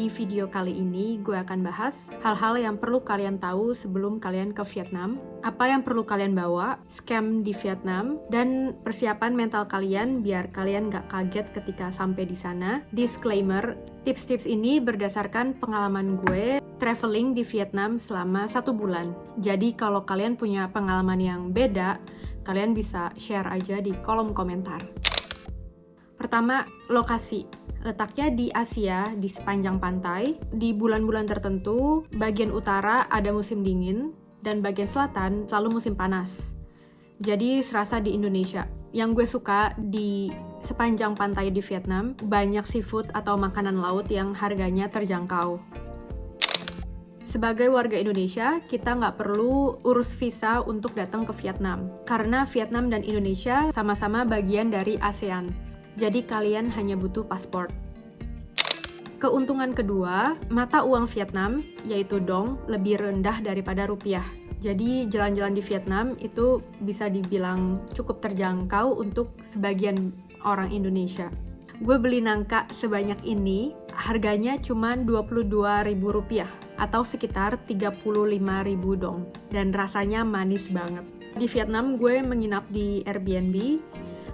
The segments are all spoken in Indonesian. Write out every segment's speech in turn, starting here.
Di video kali ini, gue akan bahas hal-hal yang perlu kalian tahu sebelum kalian ke Vietnam, apa yang perlu kalian bawa, scam di Vietnam, dan persiapan mental kalian biar kalian gak kaget ketika sampai di sana. Disclaimer, tips-tips ini berdasarkan pengalaman gue traveling di Vietnam selama 1 bulan. Jadi kalau kalian punya pengalaman yang beda, kalian bisa share aja di kolom komentar. Pertama, lokasi. Letaknya di Asia, di sepanjang pantai. Di bulan-bulan tertentu, bagian utara ada musim dingin, dan bagian selatan selalu musim panas. Jadi serasa di Indonesia. Yang gue suka di sepanjang pantai di Vietnam, banyak seafood atau makanan laut yang harganya terjangkau. Sebagai warga Indonesia, kita nggak perlu urus visa untuk datang ke Vietnam. Karena Vietnam dan Indonesia sama-sama bagian dari ASEAN. Jadi kalian hanya butuh paspor. Keuntungan kedua, mata uang Vietnam, yaitu dong, lebih rendah daripada rupiah. Jadi jalan-jalan di Vietnam itu bisa dibilang cukup terjangkau untuk sebagian orang Indonesia. Gue beli nangka sebanyak ini, harganya cuma Rp22.000 atau sekitar 35.000 dong. Dan rasanya manis banget. Di Vietnam gue menginap di Airbnb,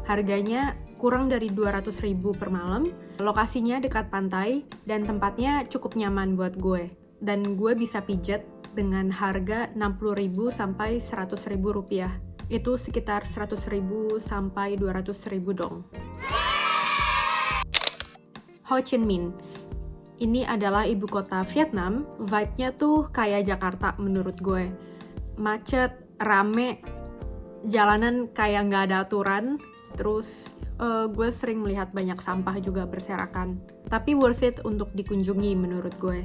harganya kurang dari 200.000 per malam, lokasinya dekat pantai, dan tempatnya cukup nyaman buat gue. Dan gue bisa pijat dengan harga 60.000 sampai 100.000 rupiah. Itu sekitar 100.000 sampai 200.000 dong. Ho Chi Minh. Ini adalah ibu kota Vietnam, vibe-nya tuh kayak Jakarta menurut gue. Macet, rame, jalanan kayak nggak ada aturan, terus gue sering melihat banyak sampah juga berserakan. Tapi worth it untuk dikunjungi menurut gue.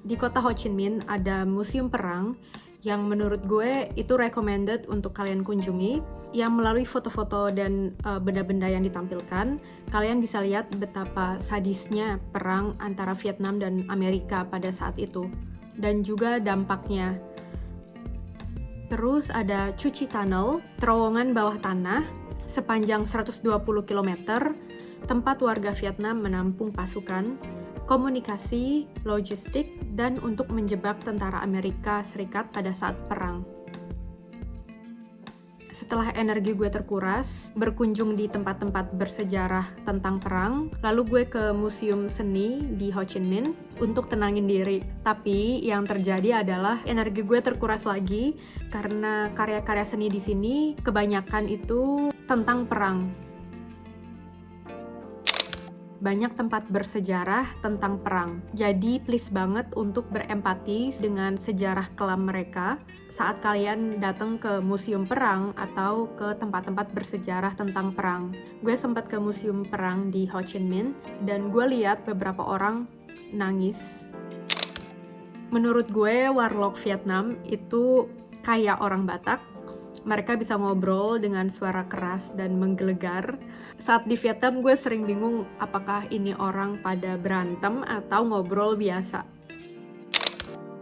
Di kota Ho Chi Minh ada museum perang yang menurut gue itu recommended untuk kalian kunjungi. Yang melalui foto-foto dan benda-benda yang ditampilkan, kalian bisa lihat betapa sadisnya perang antara Vietnam dan Amerika pada saat itu. Dan juga dampaknya. Terus ada Cu Chi Tunnel, terowongan bawah tanah, sepanjang 120 km, tempat warga Vietnam menampung pasukan, komunikasi, logistik, dan untuk menjebak tentara Amerika Serikat pada saat perang. Setelah energi gue terkuras, berkunjung di tempat-tempat bersejarah tentang perang, lalu gue ke museum seni di Ho Chi Minh untuk tenangin diri. Tapi yang terjadi adalah energi gue terkuras lagi karena karya-karya seni di sini kebanyakan itu tentang perang. Banyak tempat bersejarah tentang perang. Jadi please banget untuk berempati dengan sejarah kelam mereka saat kalian datang ke museum perang atau ke tempat-tempat bersejarah tentang perang. Gue sempat ke museum perang di Ho Chi Minh dan gue lihat beberapa orang nangis. Menurut gue, warlock Vietnam itu kayak orang Batak. Mereka bisa ngobrol dengan suara keras dan menggelegar. Saat di Vietnam, gue sering bingung apakah ini orang pada berantem atau ngobrol biasa.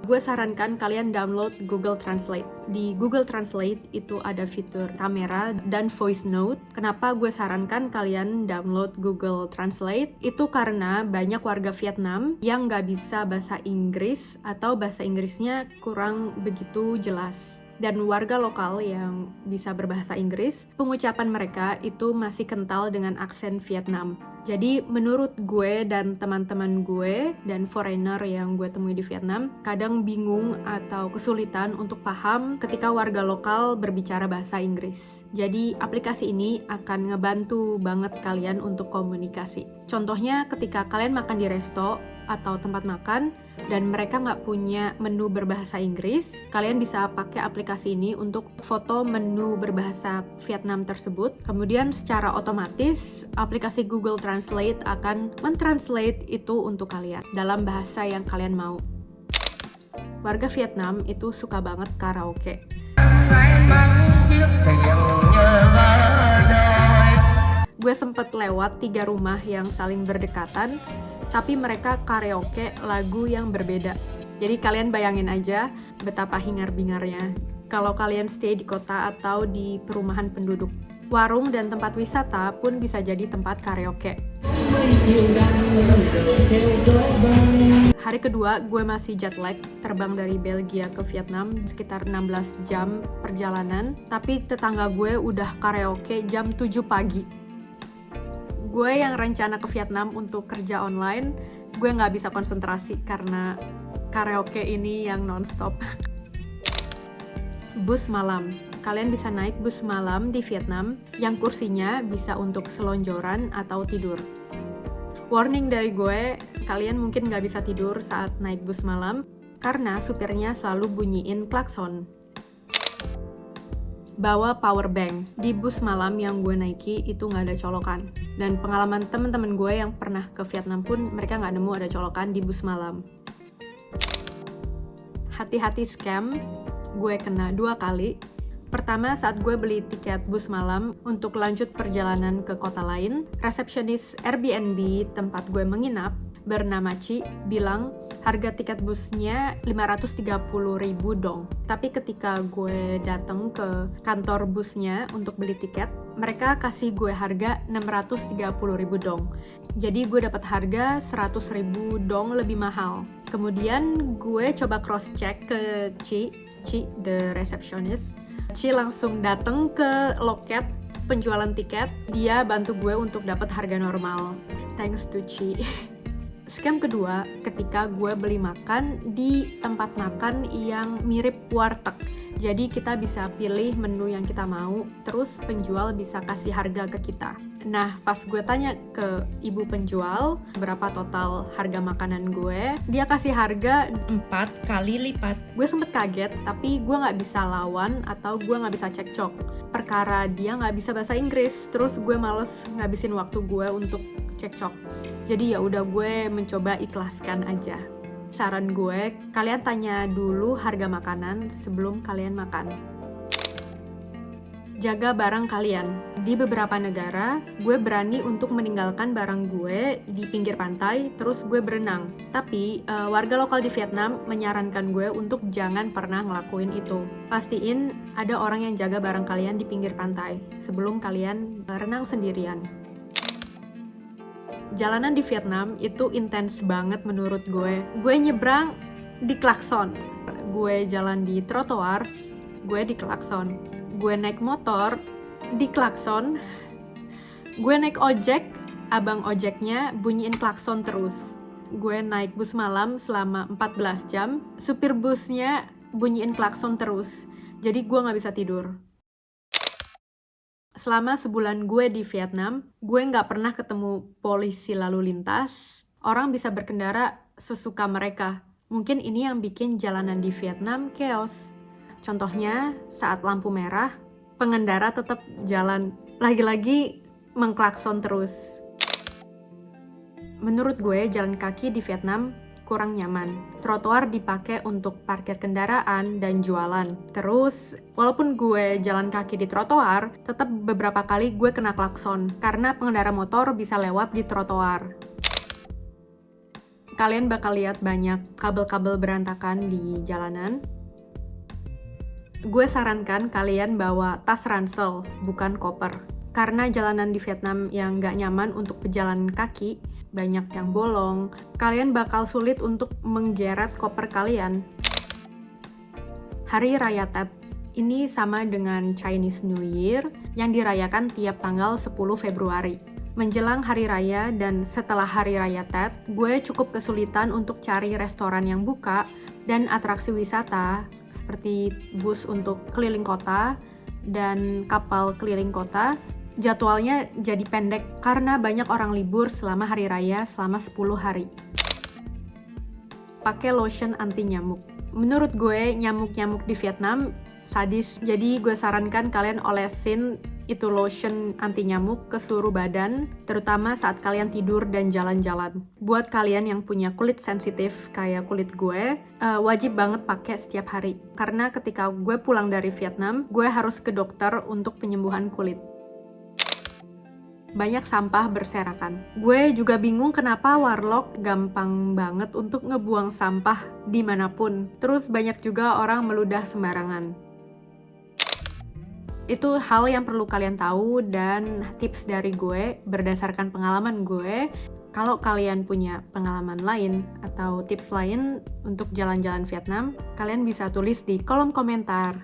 Gue sarankan kalian download Google Translate. Di Google Translate itu ada fitur kamera dan voice note. Kenapa gue sarankan kalian download Google Translate? Itu karena banyak warga Vietnam yang nggak bisa bahasa Inggris atau bahasa Inggrisnya kurang begitu jelas. Dan warga lokal yang bisa berbahasa Inggris, pengucapan mereka itu masih kental dengan aksen Vietnam. Jadi menurut gue dan teman-teman gue dan foreigner yang gue temui di Vietnam, kadang bingung atau kesulitan untuk paham ketika warga lokal berbicara bahasa Inggris. Jadi aplikasi ini akan ngebantu banget kalian untuk komunikasi. Contohnya ketika kalian makan di resto atau tempat makan, dan mereka nggak punya menu berbahasa Inggris, kalian bisa pakai aplikasi ini untuk foto menu berbahasa Vietnam tersebut. Kemudian secara otomatis aplikasi Google Translate akan mentranslate itu untuk kalian dalam bahasa yang kalian mau. Warga Vietnam itu suka banget karaoke. Gue sempet lewat 3 rumah yang saling berdekatan, tapi mereka karaoke lagu yang berbeda. Jadi kalian bayangin aja betapa hingar-bingarnya kalau kalian stay di kota atau di perumahan penduduk. Warung dan tempat wisata pun bisa jadi tempat karaoke. Hari kedua gue masih jet lag, terbang dari Belgia ke Vietnam sekitar 16 jam perjalanan, tapi tetangga gue udah karaoke jam 7 pagi. Gue yang rencana ke Vietnam untuk kerja online, gue nggak bisa konsentrasi karena karaoke ini yang nonstop. Bus malam. Kalian bisa naik bus malam di Vietnam yang kursinya bisa untuk selonjoran atau tidur. Warning dari gue, kalian mungkin nggak bisa tidur saat naik bus malam karena supirnya selalu bunyiin klakson. Bawa power bank. Di bus malam yang gue naiki itu nggak ada colokan. Dan pengalaman temen-temen gue yang pernah ke Vietnam pun mereka nggak nemu ada colokan di bus malam. Hati-hati scam, gue kena 2 kali. Pertama, saat gue beli tiket bus malam untuk lanjut perjalanan ke kota lain, resepsionis Airbnb tempat gue menginap bernama Ci bilang harga tiket busnya 530.000 dong. Tapi ketika gue datang ke kantor busnya untuk beli tiket, mereka kasih gue harga 630.000 dong. Jadi gue dapat harga 100.000 dong lebih mahal. Kemudian gue coba cross check ke Ci, the receptionist. Ci langsung dateng ke loket penjualan tiket. Dia bantu gue untuk dapat harga normal. Thanks to Ci. Scam kedua, ketika gue beli makan di tempat makan yang mirip warteg. Jadi kita bisa pilih menu yang kita mau, terus penjual bisa kasih harga ke kita. Nah, pas gue tanya ke ibu penjual berapa total harga makanan gue, dia kasih harga 4 kali lipat. Gue sempet kaget, tapi gue nggak bisa lawan atau gue nggak bisa cekcok. Perkara dia nggak bisa bahasa Inggris, terus gue males ngabisin waktu gue untuk cekcok. Jadi ya udah gue mencoba ikhlaskan aja. Saran gue, kalian tanya dulu harga makanan sebelum kalian makan. Jaga barang kalian. Di beberapa negara, gue berani untuk meninggalkan barang gue di pinggir pantai, terus gue berenang. Tapi, warga lokal di Vietnam menyarankan gue untuk jangan pernah ngelakuin itu. Pastiin ada orang yang jaga barang kalian di pinggir pantai sebelum kalian berenang sendirian. Jalanan di Vietnam itu intens banget menurut gue. Gue nyebrang di klakson. Gue jalan di trotoar, gue di klakson. Gue naik motor, di klakson. Gue naik ojek, abang ojeknya bunyiin klakson terus. Gue naik bus malam selama 14 jam, supir busnya bunyiin klakson terus. Jadi gue gak bisa tidur. Selama sebulan gue di Vietnam, gue nggak pernah ketemu polisi lalu lintas. Orang bisa berkendara sesuka mereka. Mungkin ini yang bikin jalanan di Vietnam chaos. Contohnya, saat lampu merah, pengendara tetap jalan. Lagi-lagi mengklakson terus. Menurut gue, jalan kaki di Vietnam kurang nyaman. Trotoar dipakai untuk parkir kendaraan dan jualan. Terus, walaupun gue jalan kaki di trotoar, tetap beberapa kali gue kena klakson karena pengendara motor bisa lewat di trotoar. Kalian bakal lihat banyak kabel-kabel berantakan di jalanan. Gue sarankan kalian bawa tas ransel, bukan koper. Karena jalanan di Vietnam yang gak nyaman untuk pejalan kaki, banyak yang bolong, kalian bakal sulit untuk menggeret koper kalian. Hari Raya Tet ini sama dengan Chinese New Year yang dirayakan tiap tanggal 10 Februari. Menjelang Hari Raya dan setelah Hari Raya Tet, gue cukup kesulitan untuk cari restoran yang buka dan atraksi wisata seperti bus untuk keliling kota dan kapal keliling kota. Jadwalnya jadi pendek karena banyak orang libur selama hari raya selama 10 hari. Pakai lotion anti nyamuk. Menurut gue, nyamuk-nyamuk di Vietnam sadis. Jadi gue sarankan kalian olesin itu lotion anti nyamuk ke seluruh badan, terutama saat kalian tidur dan jalan-jalan. Buat kalian yang punya kulit sensitif kayak kulit gue, wajib banget pakai setiap hari. Karena ketika gue pulang dari Vietnam, gue harus ke dokter untuk penyembuhan kulit. Banyak sampah berserakan. Gue juga bingung kenapa warlock gampang banget untuk ngebuang sampah dimanapun. Terus banyak juga orang meludah sembarangan. Itu hal yang perlu kalian tahu dan tips dari gue berdasarkan pengalaman gue. Kalau kalian punya pengalaman lain atau tips lain untuk jalan-jalan Vietnam, kalian bisa tulis di kolom komentar.